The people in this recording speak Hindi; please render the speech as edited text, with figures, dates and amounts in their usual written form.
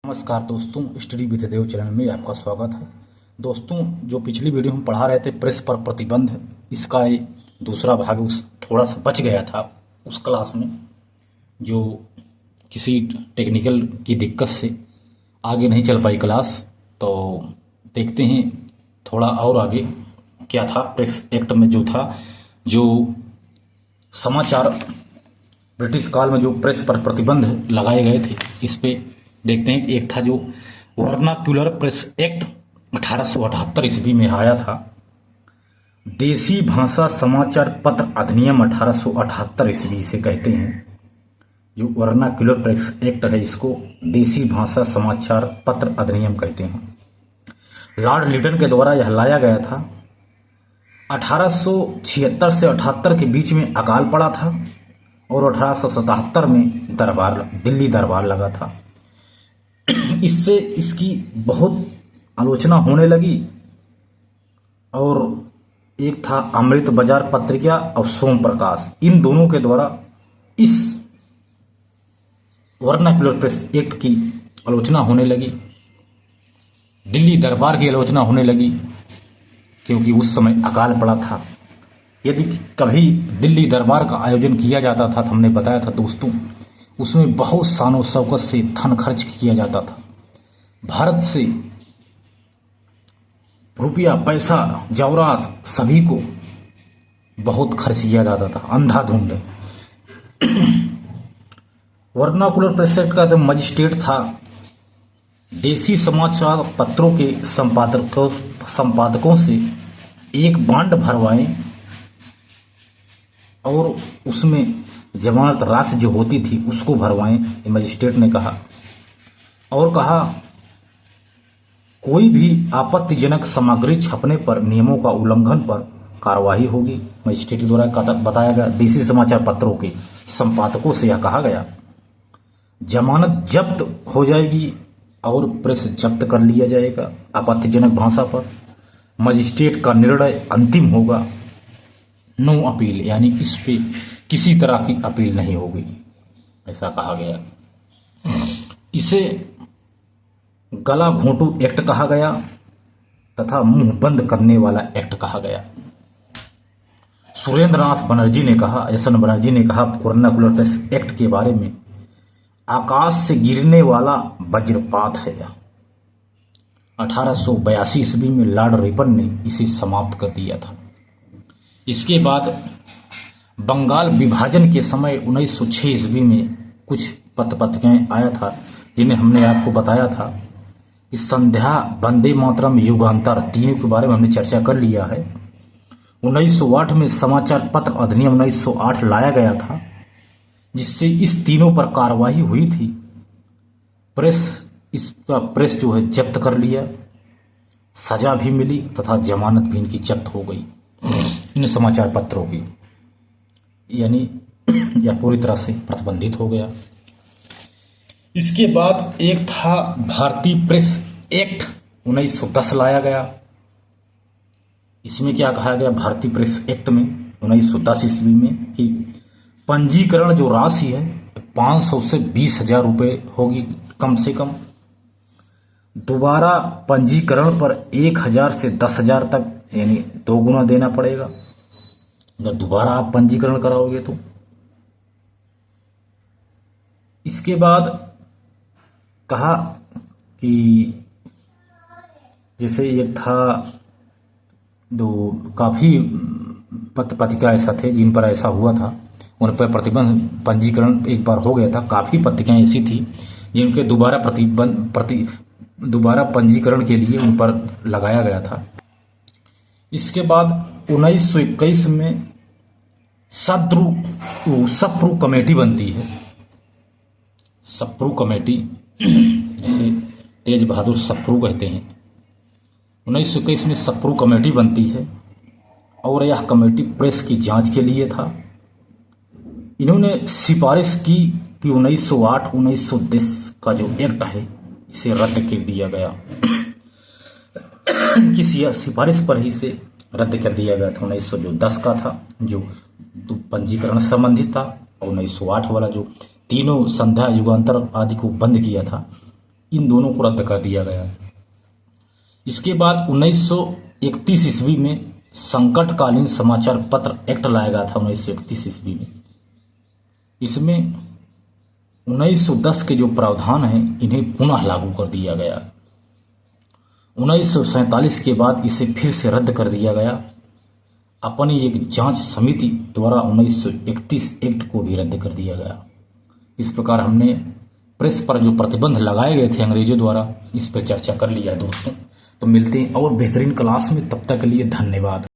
नमस्कार दोस्तों, स्टडी विद देव चैनल में आपका स्वागत है। दोस्तों, जो पिछली वीडियो हम पढ़ा रहे थे प्रेस पर प्रतिबंध, इसका ये दूसरा भाग उस थोड़ा सा बच गया था उस क्लास में, जो किसी टेक्निकल की दिक्कत से आगे नहीं चल पाई क्लास। तो देखते हैं थोड़ा और आगे क्या था। प्रेस एक्ट में जो था, जो समाचार ब्रिटिश काल में जो प्रेस पर प्रतिबंध लगाए गए थे, इस पे देखते हैं। एक था जो वर्नाक्युलर प्रेस एक्ट 1878 ईस्वी में आया था। देसी भाषा समाचार पत्र अधिनियम 1878 ईस्वी से कहते हैं। जो वर्नाक्युलर प्रेस एक्ट है, इसको देसी भाषा समाचार पत्र अधिनियम कहते हैं। लॉर्ड लिटन के द्वारा यह लाया गया था। 1876 से 78 के बीच में अकाल पड़ा था और 1877 में दिल्ली दरबार लगा था। इससे इसकी बहुत आलोचना होने लगी। और एक था अमृत बाजार पत्रिका और सोम प्रकाश, इन दोनों के द्वारा इस वर्नाक्युलर प्रेस एक्ट की आलोचना होने लगी। दिल्ली दरबार की आलोचना होने लगी, क्योंकि उस समय अकाल पड़ा था। यदि कभी दिल्ली दरबार का आयोजन किया जाता था, तो हमने बताया था दोस्तों, उसमें बहुत शानो शौकत से धन खर्च किया जाता था। भारत से रुपया, पैसा, जवाहरात सभी को बहुत खर्च किया जाता था, अंधाधुंध। वर्नाकुलर प्रेस एक्ट का जो मजिस्ट्रेट था, देसी समाचार पत्रों के संपादकों से एक बांड भरवाएं और उसमें जमानत राशि जो होती थी उसको भरवाएं, मजिस्ट्रेट ने कहा। और कहा कोई भी आपत्तिजनक सामग्री छपने पर नियमों का उल्लंघन पर कार्रवाई होगी। मजिस्ट्रेट द्वारा बताया गया। देसी समाचार पत्रों के संपादकों से यह कहा गया, जमानत जब्त हो जाएगी और प्रेस जब्त कर लिया जाएगा आपत्तिजनक भाषा पर। मजिस्ट्रेट का निर्णय अंतिम होगा, नो अपील, यानी इस पे किसी तरह की अपील नहीं होगी, ऐसा कहा गया। इसे गला घोंटू एक्ट कहा गया तथा मुंह बंद करने वाला एक्ट कहा गया। सुरेंद्र नाथ बनर्जी ने कहा, एस.एन. बनर्जी ने कहा वर्नाकुलर प्रेस एक्ट के बारे में, आकाश से गिरने वाला वज्रपात है यह। 1882 ईस्वी में लॉर्ड रिपन ने इसे समाप्त कर दिया था। इसके बाद बंगाल विभाजन के समय 1906 ईस्वी में कुछ पत्रिकाएं आया था, जिन्हें हमने आपको बताया था कि संध्या, वंदे मातरम, युगांतर, तीनों के बारे में हमने चर्चा कर लिया है। 1908 में समाचार पत्र अधिनियम 1908 लाया गया था, जिससे इस तीनों पर कार्रवाई हुई थी। प्रेस जो है जब्त कर लिया, सजा भी मिली तथा जमानत भी इनकी जब्त हो गई, इन समाचार पत्रों की, यानी यह पूरी तरह से प्रतिबंधित हो गया। इसके बाद एक था भारतीय प्रेस एक्ट 1910 लाया गया। इसमें क्या कहा गया भारतीय प्रेस एक्ट में 1910 ईस्वी में कि पंजीकरण जो राशि है 500 से 20,000 रुपये होगी कम से कम। दोबारा पंजीकरण पर 1,000 से 10,000 तक, यानी 2 गुना देना पड़ेगा अगर दोबारा आप पंजीकरण कराओगे तो। इसके बाद कहा कि जैसे ये था, जो काफ़ी पत्रिका ऐसा थे जिन पर ऐसा हुआ था, उन पर प्रतिबंध, पंजीकरण एक बार हो गया था। काफ़ी पत्रिकाएं ऐसी थी जिनके दोबारा पंजीकरण के लिए उन पर लगाया गया था। इसके बाद 1921 में सप्रू कमेटी बनती है। सप्रू कमेटी, जिसे तेज बहादुर सप्रू कहते हैं। 1921 में सप्रू कमेटी बनती है और यह कमेटी प्रेस की जांच के लिए था। इन्होंने सिफारिश की कि 1908-1910 का जो एक्ट है इसे रद्द कर दिया गया। किसी सिफारिश पर ही इसे रद्द कर दिया गया था। 1910 का था जो पंजीकरण से संबंधित था, और 1908 वाला जो तीनों संध्या, युगांतर आदि को बंद किया था, इन दोनों को रद्द कर दिया गया। इसके बाद 1931 ईस्वी में संकटकालीन समाचार पत्र एक्ट लाया गया था 1931 ईस्वी में। इसमें 1910 के जो प्रावधान हैं इन्हें पुनः लागू कर दिया गया। 1947 के बाद इसे फिर से रद्द कर दिया गया। अपनी एक जांच समिति द्वारा 1931 एक्ट को भी रद्द कर दिया गया। इस प्रकार हमने प्रेस पर जो प्रतिबंध लगाए गए थे अंग्रेजों द्वारा, इस पर चर्चा कर लिया दोस्तों। तो मिलते हैं और बेहतरीन क्लास में, तब तक के लिए धन्यवाद।